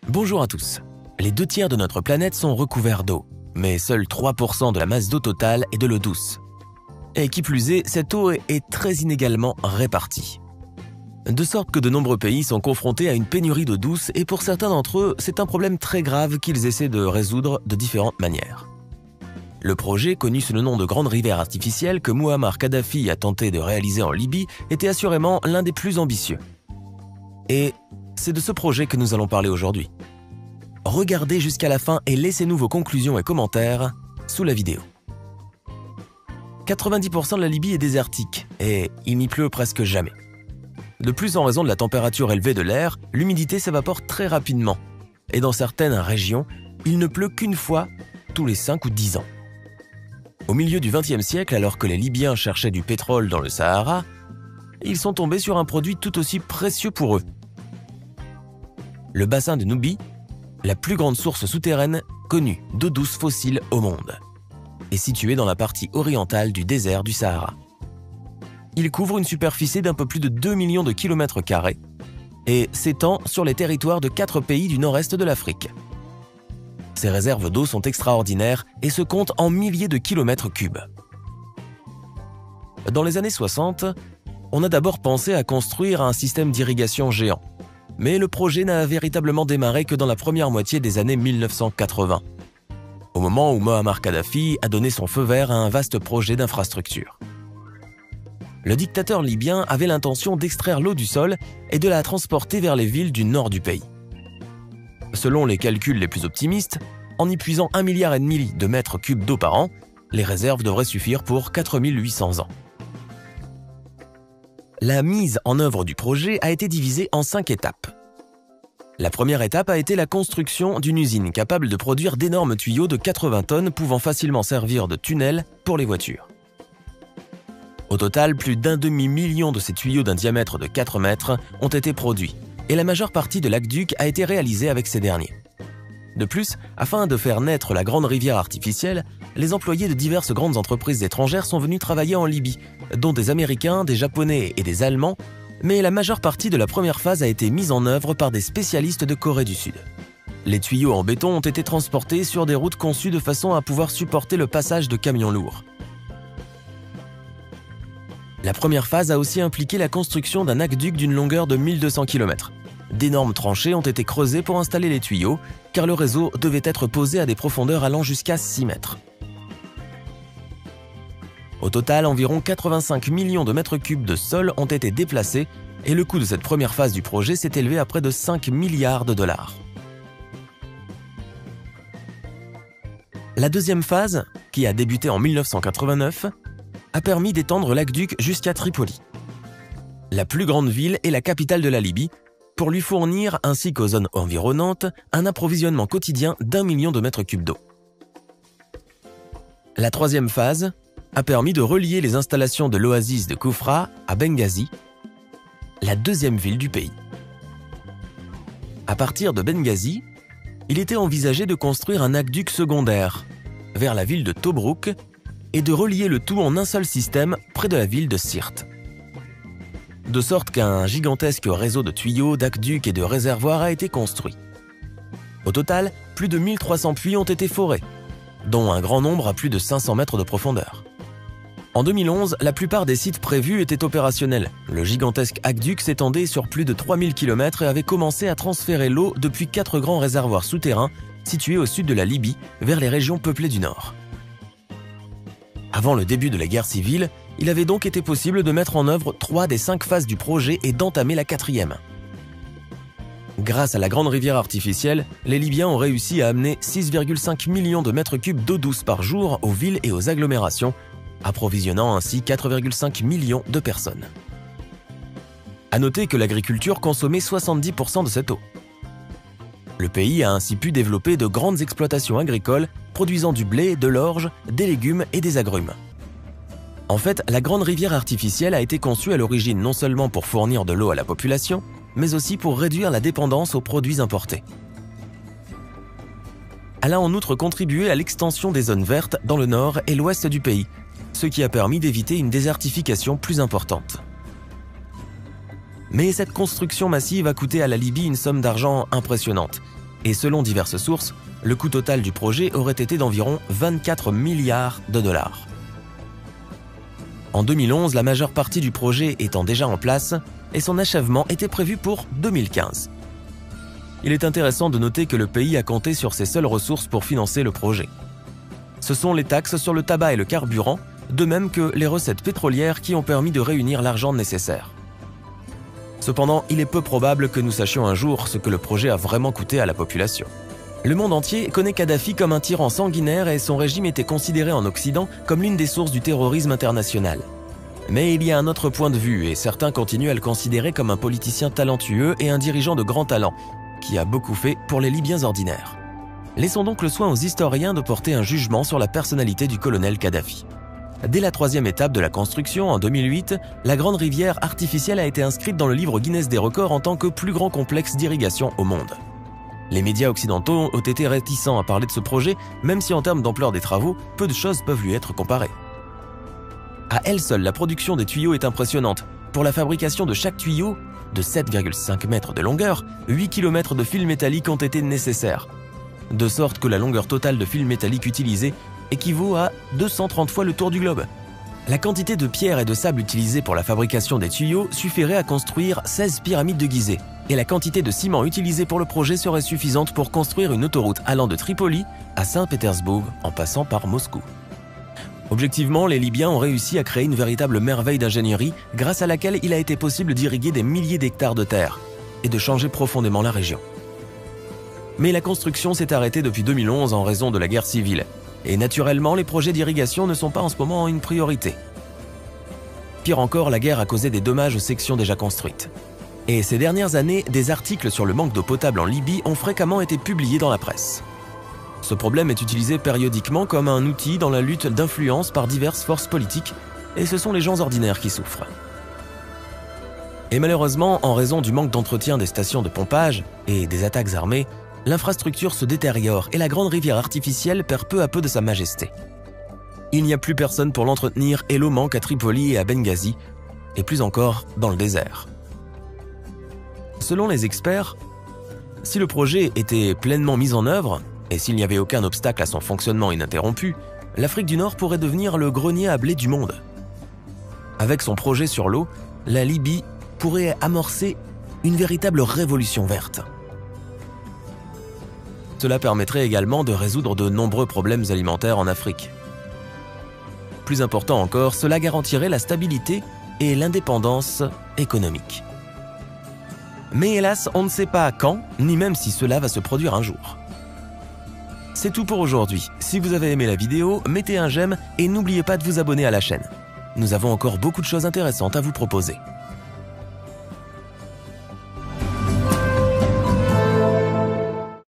Bonjour à tous. Les 2 tiers de notre planète sont recouverts d'eau, mais seuls 3% de la masse d'eau totale est de l'eau douce. Et qui plus est, cette eau est très inégalement répartie. De sorte que de nombreux pays sont confrontés à une pénurie d'eau douce et pour certains d'entre eux, c'est un problème très grave qu'ils essaient de résoudre de différentes manières. Le projet, connu sous le nom de Grande Rivière Artificielle que Mouammar Kadhafi a tenté de réaliser en Libye, était assurément l'un des plus ambitieux. Et c'est de ce projet que nous allons parler aujourd'hui. Regardez jusqu'à la fin et laissez-nous vos conclusions et commentaires sous la vidéo. 90% de la Libye est désertique et il n'y pleut presque jamais. De plus, en raison de la température élevée de l'air, l'humidité s'évapore très rapidement. Et dans certaines régions, il ne pleut qu'une fois tous les 5 ou 10 ans. Au milieu du XXe siècle, alors que les Libyens cherchaient du pétrole dans le Sahara, ils sont tombés sur un produit tout aussi précieux pour eux. Le bassin de Nubie, la plus grande source souterraine connue d'eau douce fossile au monde, est située dans la partie orientale du désert du Sahara. Il couvre une superficie d'un peu plus de 2 millions de kilomètres carrés et s'étend sur les territoires de 4 pays du nord-est de l'Afrique. Ces réserves d'eau sont extraordinaires et se comptent en milliers de kilomètres cubes. Dans les années 60, on a d'abord pensé à construire un système d'irrigation géant, mais le projet n'a véritablement démarré que dans la première moitié des années 1980, au moment où Mouammar Kadhafi a donné son feu vert à un vaste projet d'infrastructure. Le dictateur libyen avait l'intention d'extraire l'eau du sol et de la transporter vers les villes du nord du pays. Selon les calculs les plus optimistes, en y puisant 1,5 milliard de mètres cubes d'eau par an, les réserves devraient suffire pour 4800 ans. La mise en œuvre du projet a été divisée en 5 étapes. La première étape a été la construction d'une usine capable de produire d'énormes tuyaux de 80 tonnes pouvant facilement servir de tunnel pour les voitures. Au total, plus d'1 demi-million de ces tuyaux d'un diamètre de 4 mètres ont été produits, et la majeure partie de l'aqueduc a été réalisée avec ces derniers. De plus, afin de faire naître la Grande Rivière Artificielle, les employés de diverses grandes entreprises étrangères sont venus travailler en Libye, dont des Américains, des Japonais et des Allemands, mais la majeure partie de la première phase a été mise en œuvre par des spécialistes de Corée du Sud. Les tuyaux en béton ont été transportés sur des routes conçues de façon à pouvoir supporter le passage de camions lourds. La première phase a aussi impliqué la construction d'un aqueduc d'une longueur de 1200 km. D'énormes tranchées ont été creusées pour installer les tuyaux, car le réseau devait être posé à des profondeurs allant jusqu'à 6 mètres. Au total, environ 85 millions de mètres cubes de sol ont été déplacés et le coût de cette première phase du projet s'est élevé à près de 5 milliards de dollars. La deuxième phase, qui a débuté en 1989, a permis d'étendre l'aqueduc jusqu'à Tripoli, la plus grande ville et la capitale de la Libye, pour lui fournir, ainsi qu'aux zones environnantes, un approvisionnement quotidien d'1 million de mètres cubes d'eau. La troisième phase a permis de relier les installations de l'oasis de Koufra à Benghazi, la deuxième ville du pays. À partir de Benghazi, il était envisagé de construire un aqueduc secondaire vers la ville de Tobrouk et de relier le tout en un seul système près de la ville de Sirte. De sorte qu'un gigantesque réseau de tuyaux, d'aqueducs et de réservoirs a été construit. Au total, plus de 1300 puits ont été forés, dont un grand nombre à plus de 500 mètres de profondeur. En 2011, la plupart des sites prévus étaient opérationnels. Le gigantesque aqueduc s'étendait sur plus de 3000 km et avait commencé à transférer l'eau depuis 4 grands réservoirs souterrains situés au sud de la Libye vers les régions peuplées du nord. Avant le début de la guerre civile, il avait donc été possible de mettre en œuvre 3 des 5 phases du projet et d'entamer la 4e. Grâce à la Grande Rivière Artificielle, les Libyens ont réussi à amener 6,5 millions de mètres cubes d'eau douce par jour aux villes et aux agglomérations, approvisionnant ainsi 4,5 millions de personnes. À noter que l'agriculture consommait 70% de cette eau. Le pays a ainsi pu développer de grandes exploitations agricoles produisant du blé, de l'orge, des légumes et des agrumes. En fait, la Grande Rivière Artificielle a été conçue à l'origine non seulement pour fournir de l'eau à la population, mais aussi pour réduire la dépendance aux produits importés. Elle a en outre contribué à l'extension des zones vertes dans le nord et l'ouest du pays, ce qui a permis d'éviter une désertification plus importante. Mais cette construction massive a coûté à la Libye une somme d'argent impressionnante, Et selon diverses sources, le coût total du projet aurait été d'environ 24 milliards de dollars. En 2011, la majeure partie du projet étant déjà en place et son achèvement était prévu pour 2015. Il est intéressant de noter que le pays a compté sur ses seules ressources pour financer le projet. Ce sont les taxes sur le tabac et le carburant, de même que les recettes pétrolières qui ont permis de réunir l'argent nécessaire. Cependant, il est peu probable que nous sachions un jour ce que le projet a vraiment coûté à la population. Le monde entier connaît Kadhafi comme un tyran sanguinaire et son régime était considéré en Occident comme l'une des sources du terrorisme international. Mais il y a un autre point de vue et certains continuent à le considérer comme un politicien talentueux et un dirigeant de grand talent, qui a beaucoup fait pour les Libyens ordinaires. Laissons donc le soin aux historiens de porter un jugement sur la personnalité du colonel Kadhafi. Dès la troisième étape de la construction, en 2008, la grande rivière artificielle a été inscrite dans le livre Guinness des records en tant que plus grand complexe d'irrigation au monde. Les médias occidentaux ont été réticents à parler de ce projet, même si en termes d'ampleur des travaux, peu de choses peuvent lui être comparées. À elle seule, la production des tuyaux est impressionnante. Pour la fabrication de chaque tuyau, de 7,5 mètres de longueur, 8 km de fil métallique ont été nécessaires. De sorte que la longueur totale de fil métallique utilisée équivaut à 230 fois le tour du globe. La quantité de pierre et de sable utilisée pour la fabrication des tuyaux suffirait à construire 16 pyramides de Gizeh, et la quantité de ciment utilisée pour le projet serait suffisante pour construire une autoroute allant de Tripoli à Saint-Pétersbourg en passant par Moscou. Objectivement, les Libyens ont réussi à créer une véritable merveille d'ingénierie grâce à laquelle il a été possible d'irriguer des milliers d'hectares de terre et de changer profondément la région. Mais la construction s'est arrêtée depuis 2011 en raison de la guerre civile, et naturellement, les projets d'irrigation ne sont pas en ce moment une priorité. Pire encore, la guerre a causé des dommages aux sections déjà construites. Et ces dernières années, des articles sur le manque d'eau potable en Libye ont fréquemment été publiés dans la presse. Ce problème est utilisé périodiquement comme un outil dans la lutte d'influence par diverses forces politiques, et ce sont les gens ordinaires qui souffrent. Et malheureusement, en raison du manque d'entretien des stations de pompage et des attaques armées, l'infrastructure se détériore et la grande rivière artificielle perd peu à peu de sa majesté. Il n'y a plus personne pour l'entretenir et l'eau manque à Tripoli et à Benghazi, et plus encore dans le désert. Selon les experts, si le projet était pleinement mis en œuvre, et s'il n'y avait aucun obstacle à son fonctionnement ininterrompu, l'Afrique du Nord pourrait devenir le grenier à blé du monde. Avec son projet sur l'eau, la Libye pourrait amorcer une véritable révolution verte. Cela permettrait également de résoudre de nombreux problèmes alimentaires en Afrique. Plus important encore, cela garantirait la stabilité et l'indépendance économique. Mais hélas, on ne sait pas quand, ni même si cela va se produire un jour. C'est tout pour aujourd'hui. Si vous avez aimé la vidéo, mettez un j'aime et n'oubliez pas de vous abonner à la chaîne. Nous avons encore beaucoup de choses intéressantes à vous proposer.